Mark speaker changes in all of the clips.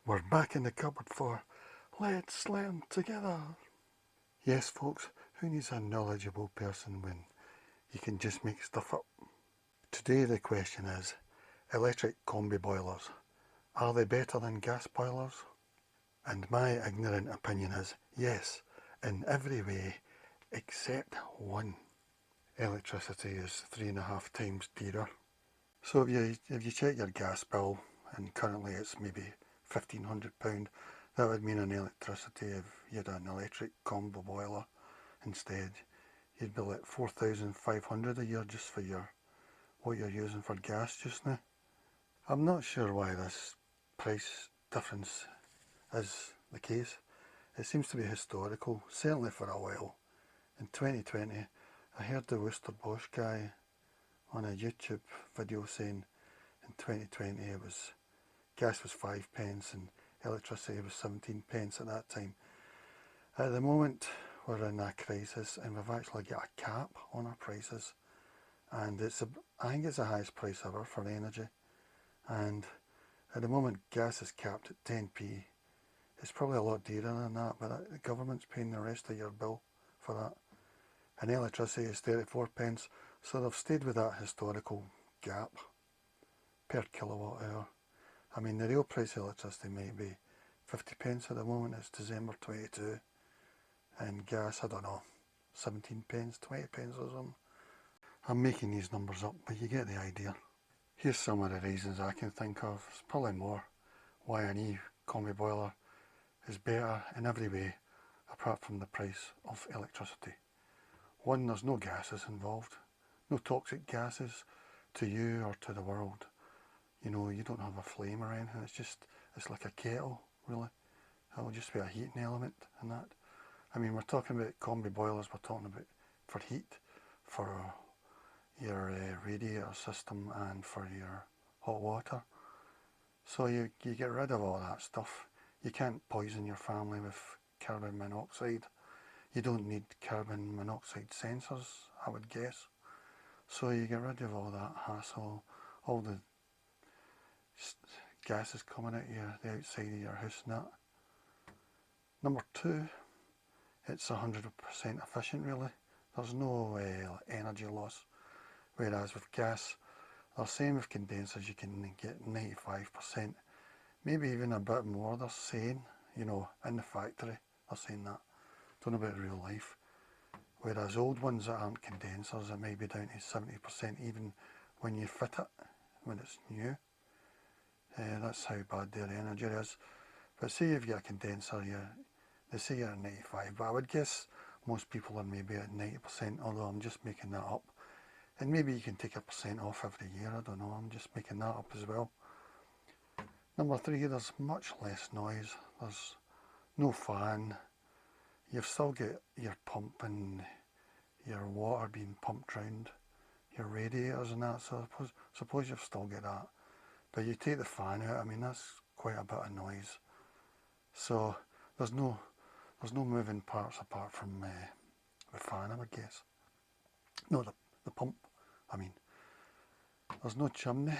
Speaker 1: We're back in the cupboard for Let's Learn Together. Yes, folks, who needs a knowledgeable person when you can just make stuff up? Today the question is, electric combi boilers, are they better than gas boilers? And my ignorant opinion is, yes, in every way except one. Electricity is 3.5 times dearer. So if you check your gas bill, and currently it's maybe £1,500, that would mean on electricity, if you had an electric combo boiler instead, you'd be like 4,500 a year just for what you're using for gas just now. I'm not sure why this price difference is the case. It seems to be historical, certainly for a while. In 2020, I heard the Worcester Bosch guy on a YouTube video saying in 2020 gas was 5p and electricity was 17p at that time. At the moment we're in a crisis and we've actually got a cap on our prices, and I think it's the highest price ever for energy, and at the moment gas is capped at 10p. It's probably a lot dearer than that, but the government's paying the rest of your bill for that. And electricity is 34p, so they've stayed with that historical gap per kilowatt hour. I mean, the real price of electricity might be 50p at the moment. It's December 22, and gas, I don't know, 17p, 20p or something. I'm making these numbers up, but you get the idea. Here's some of the reasons I can think of, there's probably more, why an combi boiler is better in every way apart from the price of electricity. One, there's no gases involved, no toxic gases to you or to the world. You know, you don't have a flame or anything, it's like a kettle, really. It'll just be a heating element and that. I mean, we're talking about combi boilers, we're talking about for heat, for your radiator system and for your hot water. So you get rid of all that stuff. You can't poison your family with carbon monoxide. You don't need carbon monoxide sensors, I would guess. So you get rid of all that hassle, all the gases coming out the outside of your house and that. Number two, it's 100% efficient really. There's no energy loss. Whereas with gas, they're saying with condensers you can get 95%, maybe even a bit more, they're saying, you know, in the factory, they're saying that. Don't know about real life. Whereas old ones that aren't condensers, it may be down to 70% even when you fit it, when it's new. That's how bad their energy is. But say if you've got a condenser, they say you're at 95, but I would guess most people are maybe at 90%, although I'm just making that up. And maybe you can take 1% off every year, I don't know, I'm just making that up as well. Number three, there's much less noise, there's no fan, you've still got your pump and your water being pumped round your radiators and that, so suppose you've still got that. But you take the fan out, I mean that's quite a bit of noise. So there's no moving parts apart from the fan, I would guess. No, the pump, I mean. There's no chimney,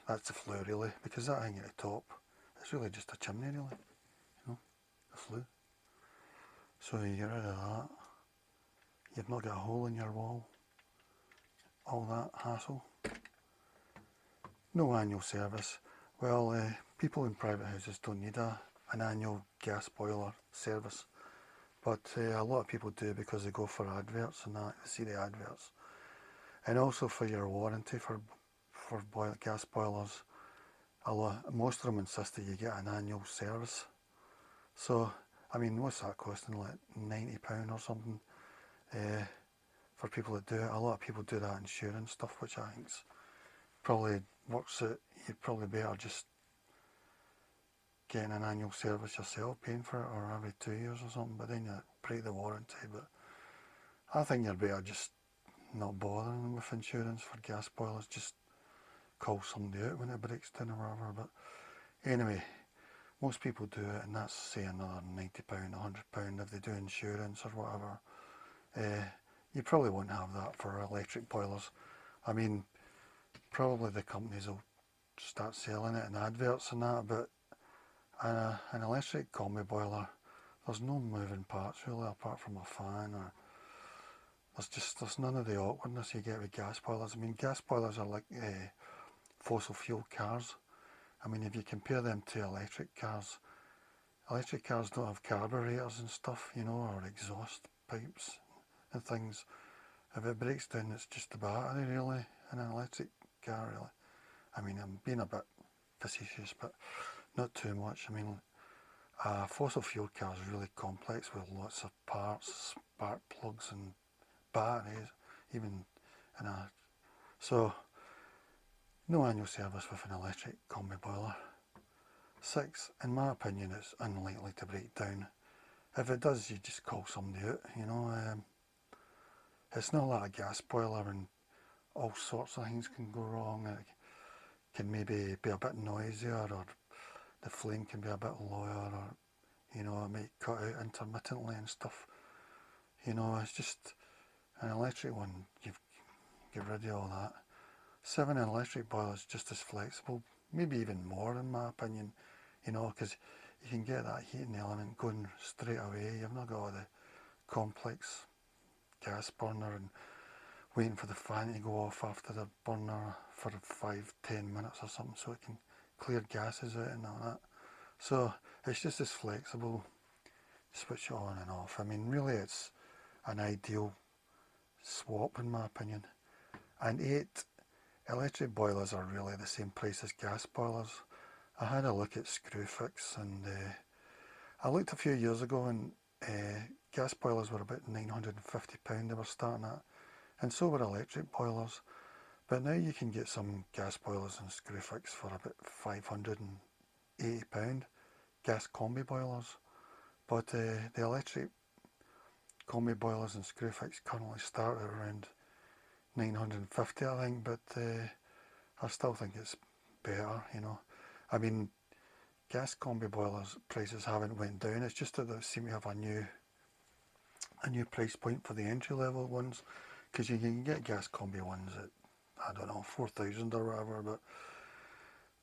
Speaker 1: that's the flue really, because that thing at the top, it's really just a chimney really, you know, the flue. So you get rid of that, you've not got a hole in your wall, all that hassle. No annual service. Well, people in private houses don't need an annual gas boiler service, but a lot of people do because they go for adverts and that, they see the adverts. And also for your warranty for gas boilers, most of them insist that you get an annual service. So, I mean, what's that costing, like £90 or something for people that do it? A lot of people do that insurance stuff, which I think probably works out. You'd probably better just getting an annual service yourself, paying for it, or every 2 years or something, but then you break the warranty. But I think you're better just not bothering with insurance for gas boilers, just call somebody out when it breaks down or whatever. But anyway, most people do it, and that's say another £90, £100 if they do insurance or whatever. You probably won't have that for electric boilers. I mean, probably the companies will start selling it in adverts and that, but And an electric combi boiler, there's no moving parts really apart from a fan, or there's none of the awkwardness you get with gas boilers. I mean, gas boilers are like fossil fuel cars. I mean, if you compare them to electric cars don't have carburetors and stuff, you know, or exhaust pipes and things. If it breaks down, it's just the battery really in an electric car really. I mean, I'm being a bit facetious, but not too much. I mean, a fossil fuel car is really complex with lots of parts, spark plugs and batteries, even in a... So, no annual service with an electric combi boiler. 6, in my opinion, it's unlikely to break down. If it does, you just call somebody out, you know. It's not like a gas boiler and all sorts of things can go wrong. It can maybe be a bit noisier, or the flame can be a bit lower, or, you know, it might cut out intermittently and stuff. You know, it's just an electric one, you've get rid of all that. 7, an electric boiler is just as flexible, maybe even more in my opinion, you know, because you can get that heating element going straight away. You've not got all the complex gas burner and waiting for the fan to go off after the burner for 5-10 minutes or something so it can clear gases out and all that. So it's just as flexible, switch it on and off. I mean, really it's an ideal swap in my opinion. And 8, electric boilers are really the same price as gas boilers. I had a look at Screwfix, and I looked a few years ago, and gas boilers were about £950 they were starting at, and so were electric boilers. But now you can get some gas boilers in Screwfix for about £580, gas combi boilers. But the electric combi boilers in Screwfix currently start at around 950, I think, but I still think it's better, you know. I mean, gas combi boilers prices haven't went down. It's just that they seem to have a new price point for the entry level ones, because you can get gas combi ones at, I don't know, 4,000 or whatever.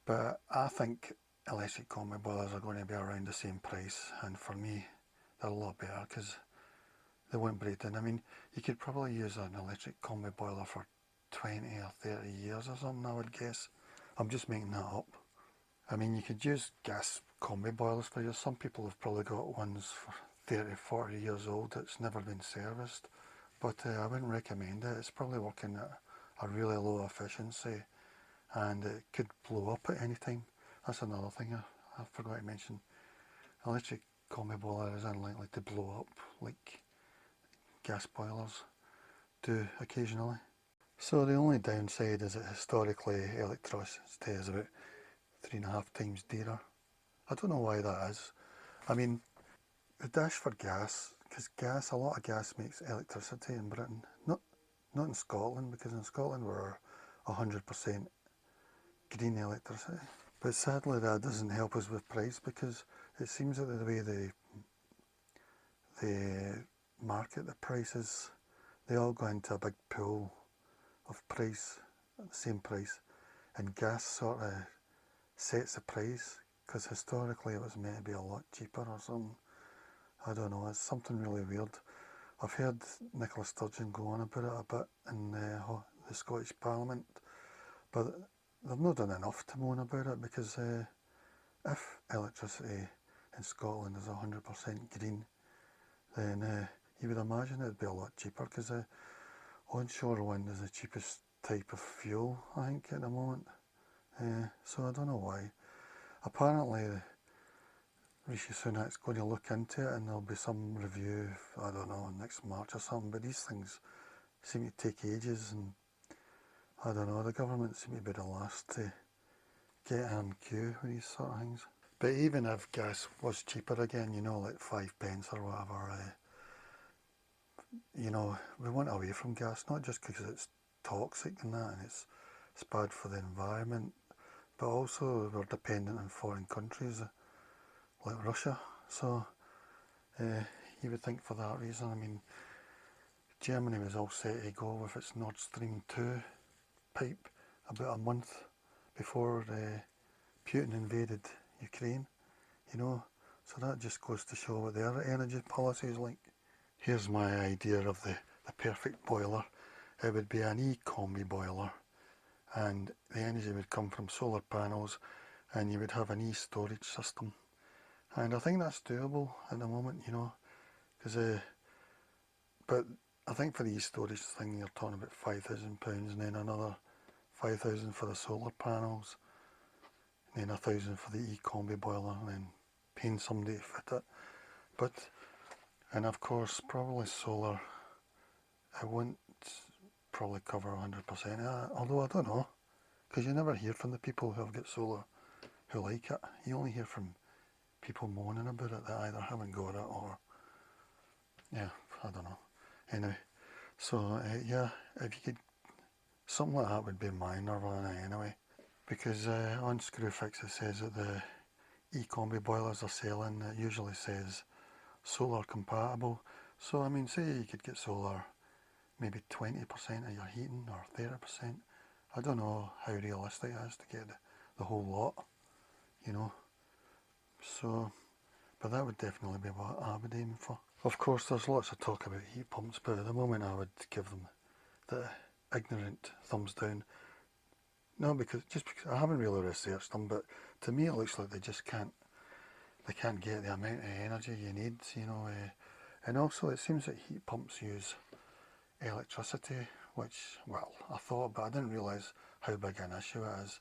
Speaker 1: But I think electric combi boilers are going to be around the same price, and for me, they're a lot better because they won't break down. I mean, you could probably use an electric combi boiler for 20 or 30 years or something, I would guess. I'm just making that up. I mean, you could use gas combi boilers for years. Some people have probably got ones for 30, 40 years old that's never been serviced, but I wouldn't recommend it. It's probably working at a really low efficiency, and it could blow up at any time. That's another thing I forgot to mention. Electric combi boiler is unlikely to blow up like gas boilers do occasionally. So the only downside is that historically electricity is about 3.5 times dearer. I don't know why that is. I mean, the dash for gas, because a lot of gas makes electricity in Britain. Not in Scotland, because in Scotland we're 100% green electricity. But sadly that doesn't help us with price, because it seems that the way they market the prices, they all go into a big pool of price, the same price, and gas sort of sets the price, because historically it was meant to be a lot cheaper or something. I don't know, it's something really weird. I've heard Nicola Sturgeon go on about it a bit in the Scottish Parliament, but they've not done enough to moan about it, because if electricity in Scotland is 100% green, then you would imagine it'd be a lot cheaper, because onshore wind is the cheapest type of fuel, I think, at the moment. So I don't know why. Apparently Rishi Sunak's going to look into it, and there'll be some review, I don't know, next March or something, but these things seem to take ages, and I don't know, the government seem to be the last to get in queue with these sort of things. But even if gas was cheaper again, you know, like 5 pence or whatever, you know, we want away from gas, not just because it's toxic and that, and it's bad for the environment, but also we're dependent on foreign countries like Russia. So you would think for that reason, I mean, Germany was all set to go with its Nord Stream 2 pipe about a month before Putin invaded Ukraine. you know. So that just goes to show what their energy policy is like. Here's my idea of the perfect boiler. It would be an e-combi boiler, and the energy would come from solar panels, and you would have an e-storage system. And I think that's doable at the moment, you know, because but I think for the e-storage thing you're talking about £5,000, and then another 5,000 for the solar panels, and then 1,000 for the e-combi boiler, and then paying somebody to fit it. But and of course probably solar, it won't probably cover 100%, although I don't know, because you never hear from the people who have got solar who like it. You only hear from people moaning about it that either haven't got it or, yeah, I don't know. Anyway, so yeah, if you could, something like that would be my nirvana anyway, because on Screwfix it says that the e-combi boilers are selling, it usually says solar compatible. So I mean, say you could get solar maybe 20% of your heating or 30%. I don't know how realistic it is to get the whole lot, you know. So, but that would definitely be what I would aim for. Of course, there's lots of talk about heat pumps, but at the moment I would give them the ignorant thumbs down. No, because I haven't really researched them, but to me it looks like they can't get the amount of energy you need, you know. And also it seems that heat pumps use electricity, which, well, I thought, but I didn't realise how big an issue it is,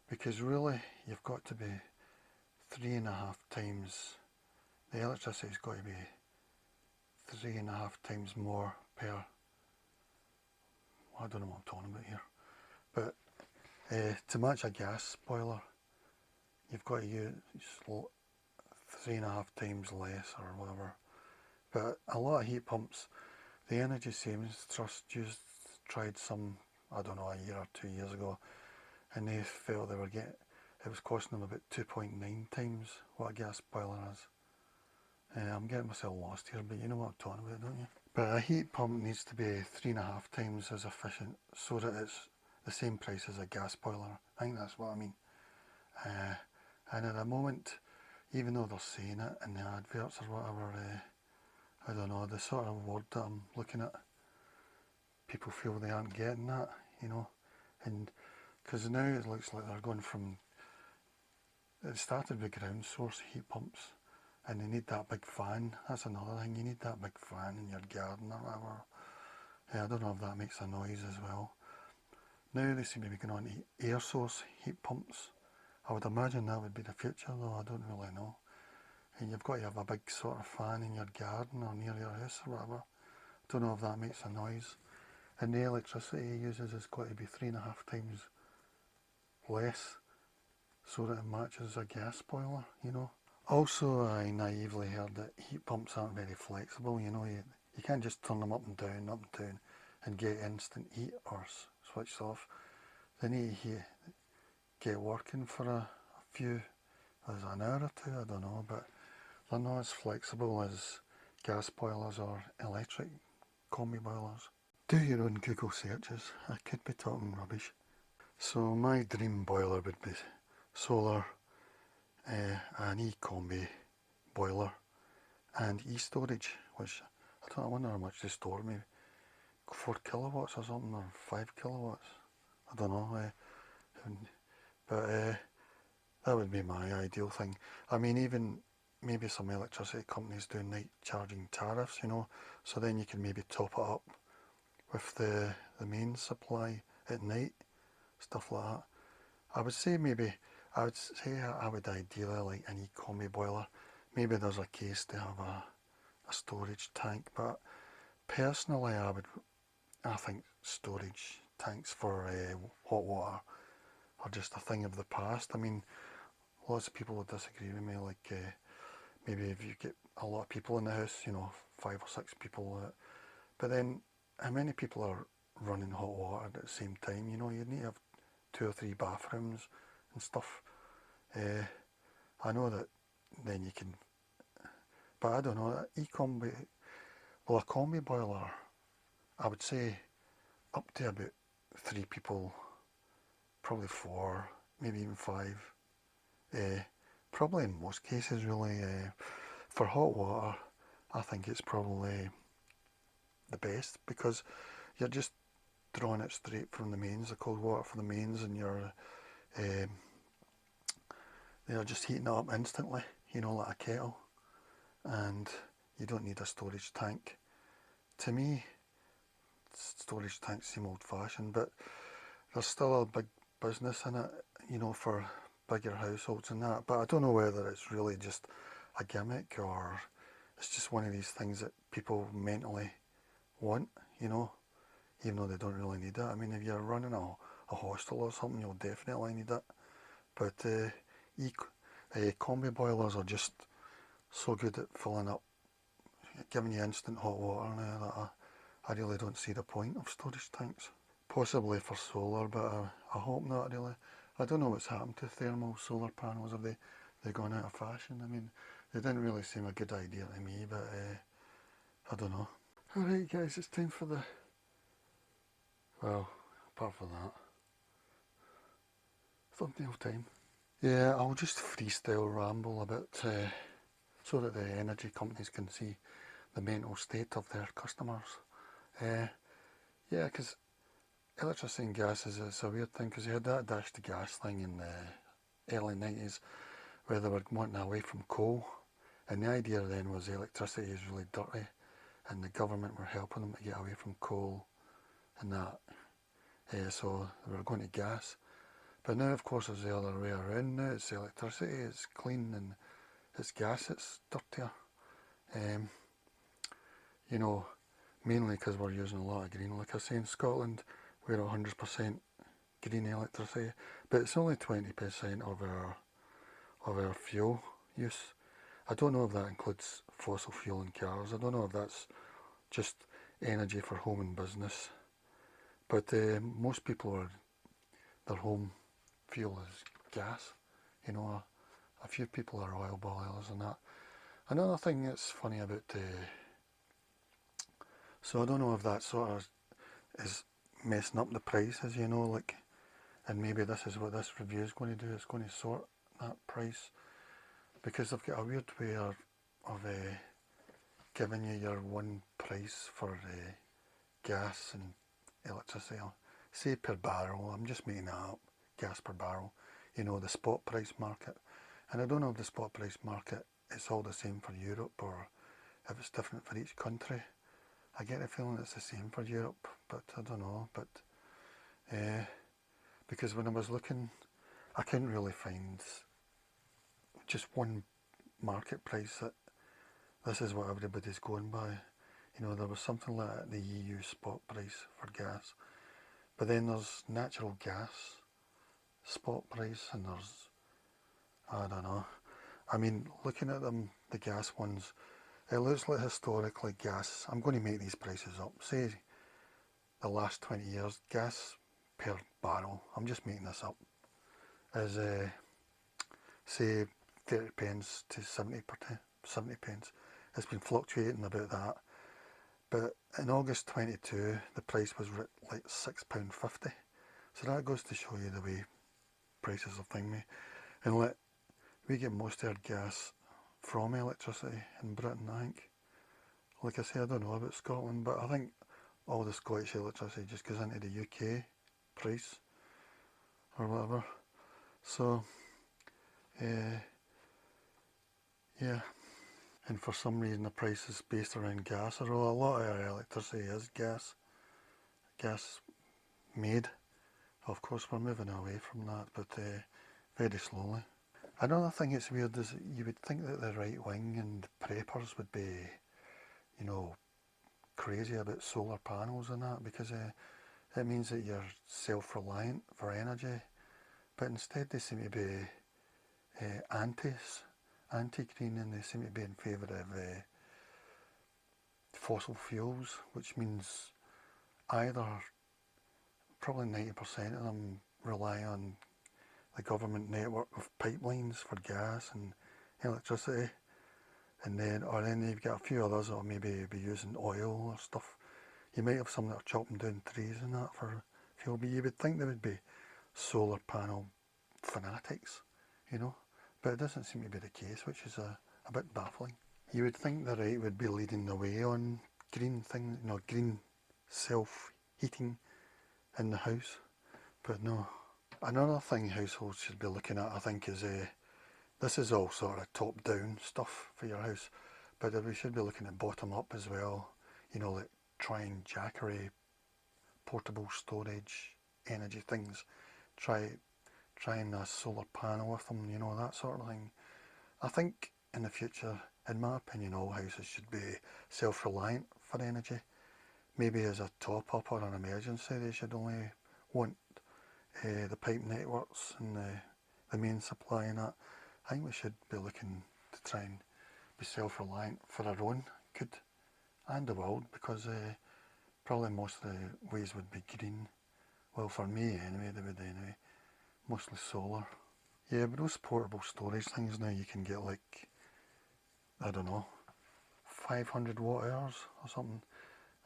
Speaker 1: because really you've got to be 3.5 times, the electricity's got to be 3.5 times more per, I don't know what I'm talking about here, but to match a gas boiler you've got to use 3.5 times less or whatever. But a lot of heat pumps, the Energy Savings Trust tried some, I don't know, a year or 2 years ago, and they felt it was costing them about 2.9 times what a gas boiler is. I'm getting myself lost here, but you know what I'm talking about, don't you? But a heat pump needs to be 3.5 times as efficient so that it's the same price as a gas boiler. I think that's what I mean. And at the moment, even though they're saying it in the adverts or whatever, I don't know, the sort of word that I'm looking at, people feel they aren't getting that, you know. And because now it looks like they're going from, it started with ground source heat pumps, and they need that big fan. That's another thing, you need that big fan in your garden or whatever. Yeah, I don't know if that makes a noise as well. Now they seem to be going on to air source heat pumps. I would imagine that would be the future, though I don't really know. And you've got to have a big sort of fan in your garden or near your house or whatever. Don't know if that makes a noise. And the electricity it uses has got to be 3.5 times less so that it matches a gas boiler, you know. Also, I naively heard that heat pumps aren't very flexible, you know. You can't just turn them up and down, and get instant heat or switched off. They need to get working for a few, as an hour or two, I don't know, but they're not as flexible as gas boilers or electric combi boilers. Do your own Google searches, I could be talking rubbish. So my dream boiler would be solar, an e-combi boiler, and e-storage, which I wonder how much they store, maybe 4 kilowatts or something, or 5 kilowatts, I don't know, but that would be my ideal thing. I mean, even maybe some electricity companies do night charging tariffs, you know, so then you can maybe top it up with the main supply at night, stuff like that. I would say I would ideally like an e-combi boiler. Maybe there's a case to have a storage tank, but personally I think storage tanks for hot water are just a thing of the past. I mean, lots of people would disagree with me, like maybe if you get a lot of people in the house, you know, 5 or 6 people, but then how many people are running hot water at the same time? You know, you need to have 2 or 3 bathrooms and stuff. I know that then you can, but I don't know, e-combi, well, a combi boiler, I would say up to about 3 people, probably 4, maybe even 5, Probably in most cases, really. For hot water, I think it's probably the best because you're just drawing it straight from the mains, the cold water from the mains, and um, you're just heating it up instantly, like a kettle, and you don't need a storage tank. To me, storage tanks seem old-fashioned, but there's still a big business in it, for bigger households and that. But I don't know whether it's really just a gimmick or it's just one of these things that people mentally want, even though they don't really need it. I mean, if you're running a hostel or something, you'll definitely need it. But combi boilers are just so good at filling up, giving you instant hot water now that I really don't see the point of storage tanks. Possibly for solar, but I hope not really. I don't know what's happened to thermal solar panels. Have they gone out of fashion? I mean, they didn't really seem a good idea to me, but I don't know. Alright guys, it's time for well, apart from that, thumbnail time. Yeah, I'll just freestyle ramble a bit so that the energy companies can see the mental state of their customers. Yeah, because electricity and gas is a weird thing, because you had that dash to gas thing in the early 90s where they were wanting away from coal, and the idea then was electricity is really dirty and the government were helping them to get away from coal and that, so they were going to gas. But now of course it's the other way around. Now it's electricity, it's clean, and it's gas, it's dirtier. Um, you know, mainly because we're using a lot of green. Like I say, in Scotland we're 100% green electricity, but it's only 20% of our fuel use. I don't know if that includes fossil fuel in cars. I don't know if that's just energy for home and business. But most people their home fuel is gas. A few people are oil boilers and that. Another thing that's funny about so I don't know if that sort of is messing up the prices, and maybe this is what this review is going to do. It's going to sort that price, because they've got a weird way of giving you your one price for gas and electricity. Say per barrel, I'm just making that up, gas per barrel, the spot price market. And I don't know if the spot price market is all the same for Europe or if it's different for each country. I get the feeling it's the same for Europe, but I don't know. But because when I was looking, I couldn't really find just one market price that this is what everybody's going by. There was something like the EU spot price for gas, but then there's natural gas spot price, and there's, I don't know. I mean, looking at them, the gas ones, it looks like historically gas, I'm going to make these prices up, say the last 20 years, gas per barrel, I'm just making this up, is say 30 pence to 70 pence. It's been fluctuating about that. But in August 22, the price was like £6.50. So that goes to show you the way prices are thingy. And we get most of our gas from electricity in Britain, I think. Like I say, I don't know about Scotland, but I think all the Scottish electricity just goes into the UK price or whatever. So, yeah. And for some reason the price is based around gas, although a lot of our electricity is gas made. Of course we're moving away from that, but very slowly. Another thing that's weird is you would think that the right wing and preppers would be, crazy about solar panels and that, because it means that you're self-reliant for energy, but instead they seem to be anti-green, and they seem to be in favour of fossil fuels, which means either probably 90% of them rely on the government network of pipelines for gas and electricity, or then you've got a few others that will maybe be using oil or stuff. You might have some that are chopping down trees and that for fuel, but you would think there would be solar panel fanatics, but But it doesn't seem to be the case, which is a bit baffling. You would think the right would be leading the way on green things, green self-heating in the house, but no. Another thing households should be looking at, I think, is this is all sort of top-down stuff for your house, but we should be looking at bottom-up as well. Like trying Jackery, portable storage, energy things. Trying a solar panel with them, that sort of thing. I think in the future, in my opinion, all houses should be self-reliant for energy. Maybe as a top-up or an emergency, they should only want the pipe networks and the main supply and that. I think we should be looking to try and be self-reliant for our own good and the world, because probably most of the ways would be green. Well, for me anyway, they would anyway. Mostly solar. Yeah, but those portable storage things now, you can get like, I don't know, 500 watt hours or something.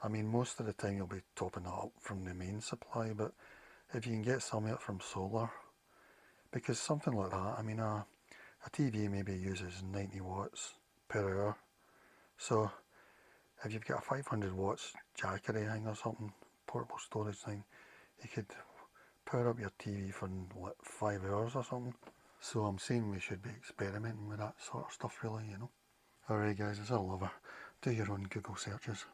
Speaker 1: I mean, most of the time you'll be topping it up from the main supply, but if you can get some of it from solar, because something like that, I mean, a TV maybe uses 90 watts per hour, so if you've got a 500 watts Jackery thing or something, portable storage thing, you could power up your TV for like 5 hours or something. So I'm saying we should be experimenting with that sort of stuff really, Alright guys, it's all over. Do your own Google searches.